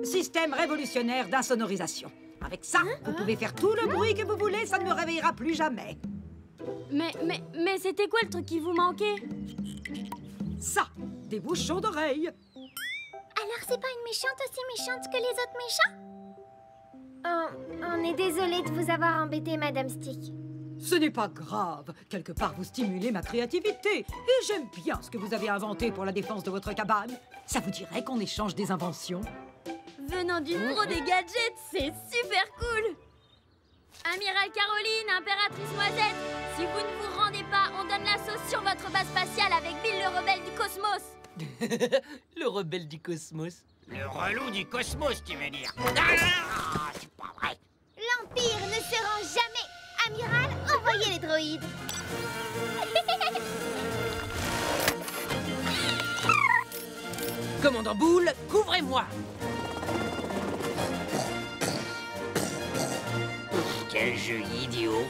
Système révolutionnaire d'insonorisation. Avec ça, vous pouvez faire tout le bruit que vous voulez, ça ne me réveillera plus jamais. Mais c'était quoi le truc qui vous manquait? Ça, des bouchons d'oreilles. Alors, c'est pas une méchante aussi méchante que les autres méchants? On est désolé de vous avoir embêté, Madame Stick. Ce n'est pas grave. Quelque part, vous stimulez ma créativité. Et j'aime bien ce que vous avez inventé pour la défense de votre cabane. Ça vous dirait qu'on échange des inventions? Venant d'une pro des gadgets, c'est super cool. Amiral Caroline, Impératrice Noisette, si vous ne vous rendez pas, on donne la sauce sur votre base spatiale avec Bill le rebelle du cosmos. Le rebelle du cosmos. Le relou du cosmos, tu veux dire? Ah, c'est pas vrai. L'Empire ne se rend jamais. Amiral, envoyez les droïdes. Commandant Boule, couvrez-moi. Quel jeu idiot.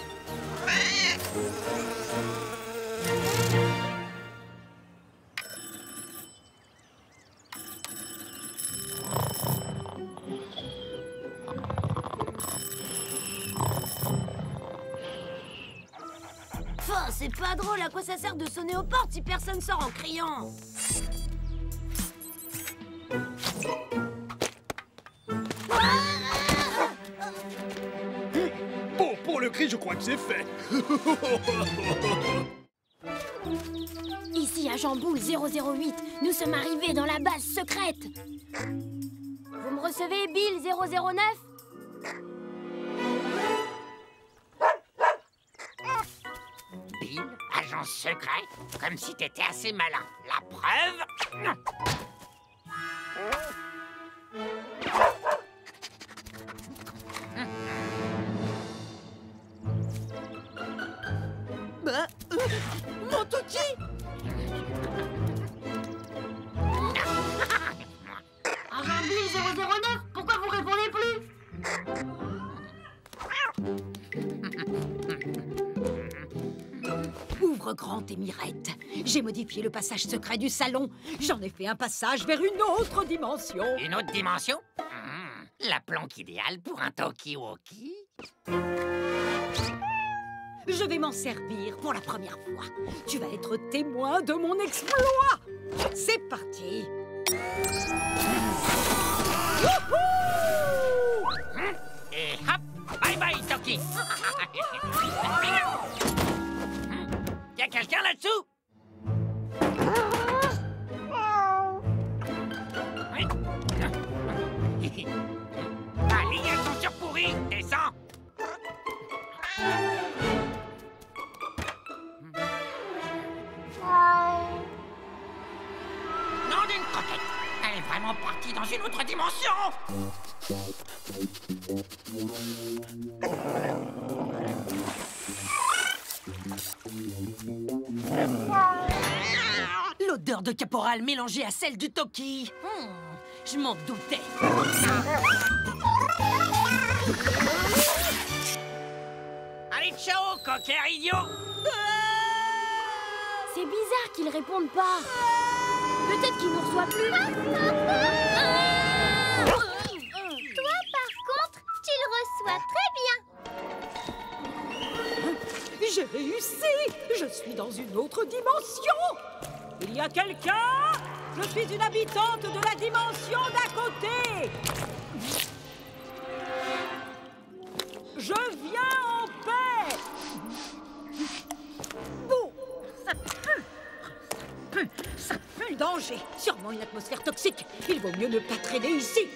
Enfin, c'est pas drôle, à quoi ça sert de sonner aux portes si personne sort en criant? Bon, pour le cri, je crois que c'est fait. Ici, agent Boule 008, nous sommes arrivés dans la base secrète. Vous me recevez, Bill 009? Bill, agent secret, comme si t'étais assez malin. La preuve? Non. Mon Toki! Agent Bill 009, pourquoi vous répondez plus? Ouvre grand, Émirette. J'ai modifié le passage secret du salon. J'en ai fait un passage vers une autre dimension. Une autre dimension? La planque idéale pour un talkie-walkie? Je vais m'en servir pour la première fois. Tu vas être témoin de mon exploit. C'est parti. Et hop! Bye bye, Toki! Y'a quelqu'un là-dessous? Allez, y'a ton surpourri! Descends! Non d'une croquette! Elle est vraiment partie dans une autre dimension! L'odeur de caporal mélangée à celle du Toki. Je m'en doutais. Allez, ciao, coquin idiot! C'est bizarre qu'ils répondent pas. Peut-être qu'ils nous reçoivent plus. Toi, par contre, tu le reçois très bien. J'ai réussi. Je suis dans une autre dimension. Il y a quelqu'un? Je suis une habitante de la dimension d'à côté. Je viens en paix. Bon, ça pue. Ça pue. Danger. Sûrement une atmosphère toxique. Il vaut mieux ne pas traîner ici.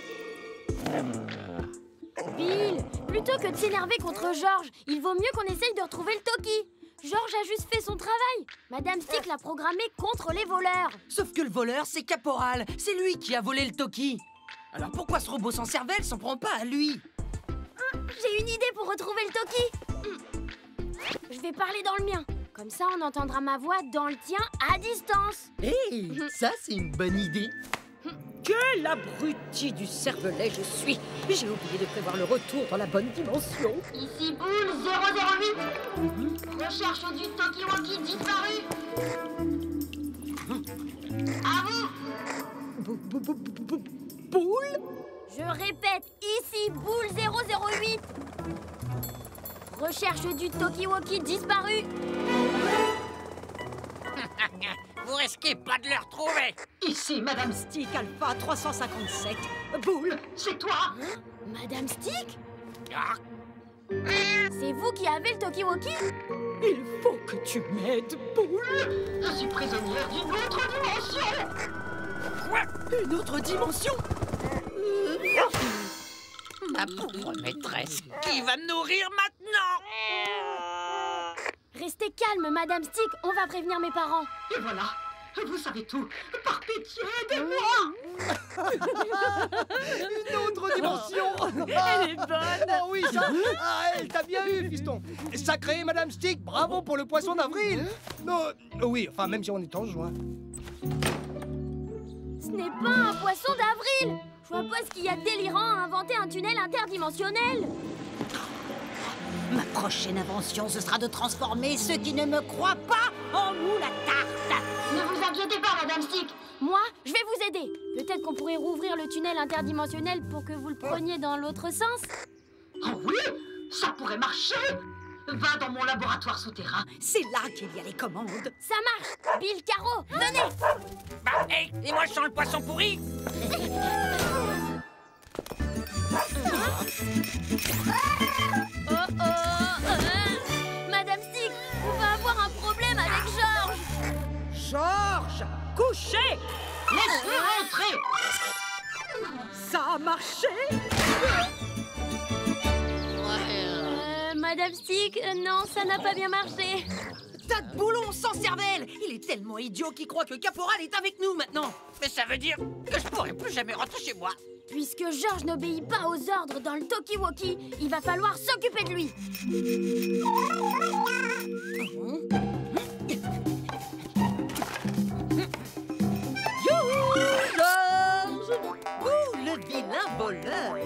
Bill, plutôt que de s'énerver contre George, il vaut mieux qu'on essaye de retrouver le Toki. George a juste fait son travail. Madame Stick l'a programmé contre les voleurs. Sauf que le voleur, c'est Caporal. C'est lui qui a volé le Toki. Alors pourquoi ce robot sans cervelle s'en prend pas à lui? J'ai une idée pour retrouver le Toki. Je vais parler dans le mien. Comme ça, on entendra ma voix dans le tien à distance. Hé, ça c'est une bonne idée. Quel abruti du cervelet je suis. J'ai oublié de prévoir le retour dans la bonne dimension. Ici Boule 008. Recherche du Toki-Walkie disparu. À vous. Boule? Je répète, ici Boule 008. Recherche du Toki-Walkie disparu. Vous risquez pas de le retrouver! Ici Madame Stick Alpha 357. Boule, c'est toi? Madame Stick? Ah. C'est vous qui avez le Toki-Walkie? Il faut que tu m'aides, Boule. Je suis prisonnière d'une autre dimension. Quoi? Une autre dimension? Ma pauvre maîtresse, qui va me nourrir maintenant? Restez calme, Madame Stick, on va prévenir mes parents. Et voilà, vous savez tout. Par pitié, aidez-moi. Une autre dimension. Elle est bonne. Oh oui, ça. Ah, elle t'a bien eu, fiston. Sacré Madame Stick, bravo pour le poisson d'avril. Non, oui, enfin, même si on est en juin. Ce n'est pas un poisson d'avril. Je vois pas ce qu'il y a de délirant à inventer un tunnel interdimensionnel. Ma prochaine invention, ce sera de transformer ceux qui ne me croient pas en moule à tarte. Ne vous inquiétez pas, Madame Stick. Moi, je vais vous aider. Peut-être qu'on pourrait rouvrir le tunnel interdimensionnel pour que vous le preniez dans l'autre sens. Oh oui, ça pourrait marcher. Va dans mon laboratoire souterrain. C'est là qu'il y a les commandes. Ça marche. Bill, Caro, venez. Bah, et moi je sens le poisson pourri. Madame Stick, on va avoir un problème avec Georges. Georges, couchez. Laisse-le rentrer. Ça a marché. Madame Stick, non, ça n'a pas bien marché. Tas de boulons sans cervelle. Il est tellement idiot qu'il croit que Caporal est avec nous maintenant. Mais ça veut dire que je pourrai plus jamais rentrer chez moi. Puisque Georges n'obéit pas aux ordres dans le Talkie-Walkie, il va falloir s'occuper de lui. Youhou, Georges! Ouh, le vilain voleur!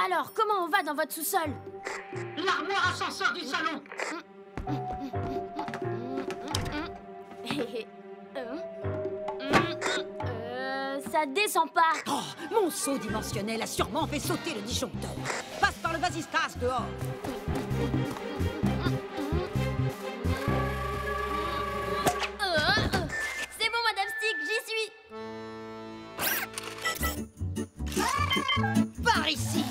Alors, comment on va dans votre sous-sol? L'armoire ascenseur du salon. Ça descend pas. Oh, mon saut dimensionnel a sûrement fait sauter le disjoncteur. Passe par le vasistas dehors. C'est bon, Madame Stick, j'y suis. Par ici!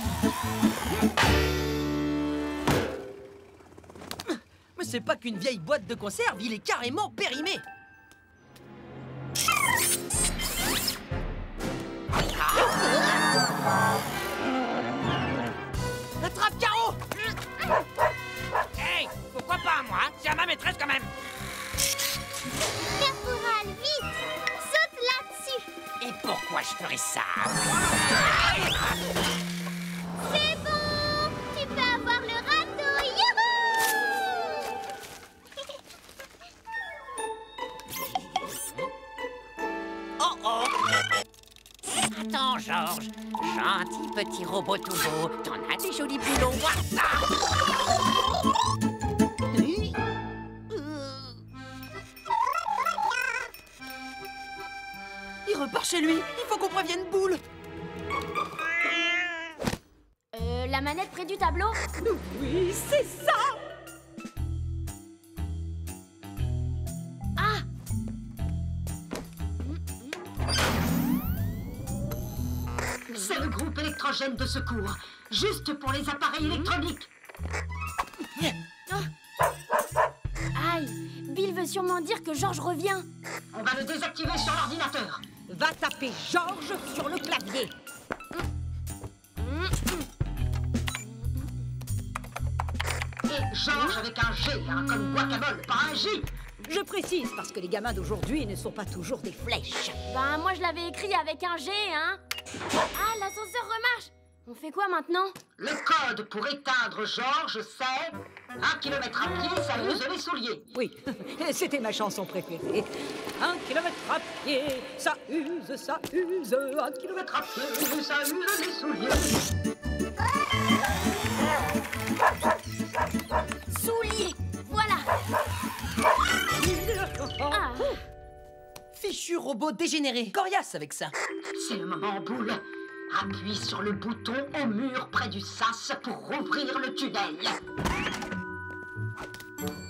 Mais c'est pas qu'une vieille boîte de conserve, il est carrément périmé. Attrape Caro! Hey, pourquoi pas moi? C'est à ma maîtresse quand même. Caporal, vite! Saute là-dessus! Et pourquoi je ferais ça? C'est bon! Tu peux avoir le râteau! Youhou! Oh oh! Attends, Georges. Gentil petit robot tout beau. T'en as des jolis boulons. Vois ça! Il repart chez lui. Il faut qu'on prévienne Boule. La manette près du tableau? Oui, c'est ça. Ah! C'est le groupe électrogène de secours. Juste pour les appareils électroniques. Aïe! Bill veut sûrement dire que Georges revient. On va le désactiver sur l'ordinateur. Va taper Georges sur le clavier. Et Georges avec un G, hein, comme guacamole, pas un J. Je précise parce que les gamins d'aujourd'hui ne sont pas toujours des flèches. Ben, moi je l'avais écrit avec un G, hein. Ah, l'ascenseur remarche. On fait quoi maintenant? Le code pour éteindre Georges, c'est 1 kilomètre à pied, ça use les souliers. Oui, c'était ma chanson préférée. 1 kilomètre à pied, ça use, 1 kilomètre à pied, ça use les souliers. Souliers, voilà. Ah. Fichu robot dégénéré. Coriace avec ça. C'est le moment, Boule. Appuie sur le bouton au mur près du sas pour rouvrir le tunnel.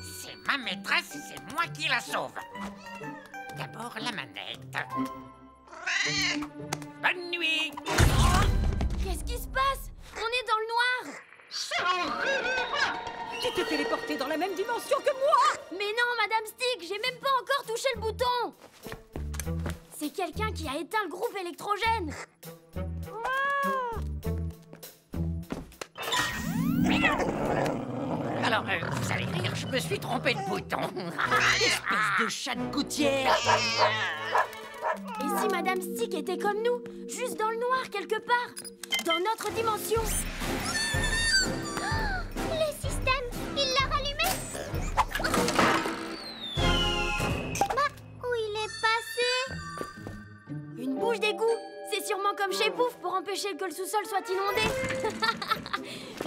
C'est ma maîtresse et c'est moi qui la sauve. D'abord la manette. Bonne nuit. Qu'est-ce qui se passe? On est dans le noir. C'est horrible! Tu t'es téléporté dans la même dimension que moi! Mais non, Madame Stick, j'ai même pas encore touché le bouton. C'est quelqu'un qui a éteint le groupe électrogène. Alors, vous allez rire, je me suis trompé de bouton. Espèce de chat de gouttière. Et si Madame Stick était comme nous, juste dans le noir quelque part, dans notre dimension? Le système, il l'a rallumé. Bah, où il est passé? exactement comme chez Pouf pour empêcher que le sous-sol soit inondé.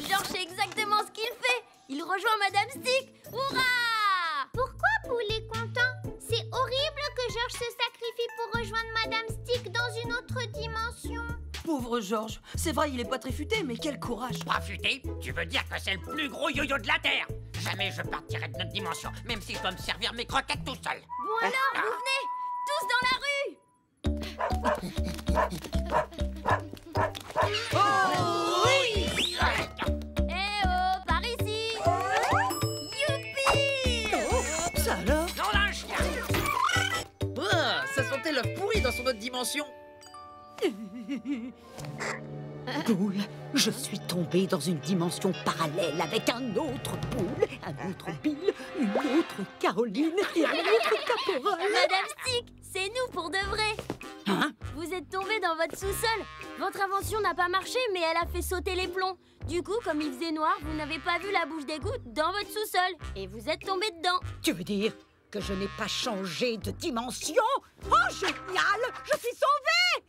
Georges sait exactement ce qu'il fait. Il rejoint Madame Stick. Hurrah! Pourquoi Poule est content? C'est horrible que Georges se sacrifie pour rejoindre Madame Stick dans une autre dimension. Pauvre Georges. C'est vrai, il est pas très futé, mais quel courage. Pas futé? Tu veux dire que c'est le plus gros yo-yo de la Terre? Jamais je partirai de notre dimension, même si je dois me servir mes croquettes tout seul. Bon alors, vous venez tous dans la rue. Oh oui! Eh oh, par ici. Youpi! Ça alors? Non, là, un chien! Ah, ça sentait l'œuf pourri dans son autre dimension. Poule, je suis tombée dans une dimension parallèle avec un autre Poule, un autre Bill, une autre Caroline et un autre Caporal. Madame Stick, c'est nous pour de vrai. Hein? Vous êtes tombé dans votre sous-sol. Votre invention n'a pas marché, mais elle a fait sauter les plombs. Du coup, comme il faisait noir, vous n'avez pas vu la bouche d'égout dans votre sous-sol. Et vous êtes tombé dedans. Tu veux dire que je n'ai pas changé de dimension? Oh, génial! Je suis sauvée!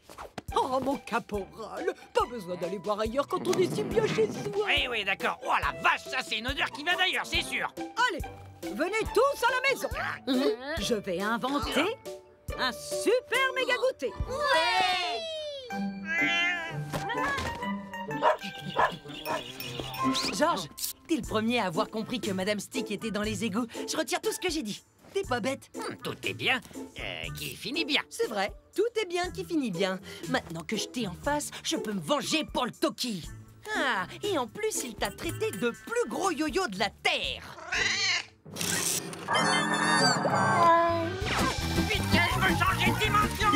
Oh, mon caporal, pas besoin d'aller voir ailleurs quand on est si bien chez soi. Oui, d'accord. Oh la vache, ça c'est une odeur qui vient d'ailleurs, c'est sûr. Allez, venez tous à la maison. Je vais inventer un super méga goûter. Georges, t'es le premier à avoir compris que Madame Stick était dans les égouts. Je retire tout ce que j'ai dit. T'es pas bête. Tout est bien, qui finit bien. C'est vrai, tout est bien qui finit bien. Maintenant que je t'ai en face, je peux me venger pour le Toki. Ah, et en plus, il t'a traité de plus gros yo-yo de la Terre. Vite, je veux changer de dimension.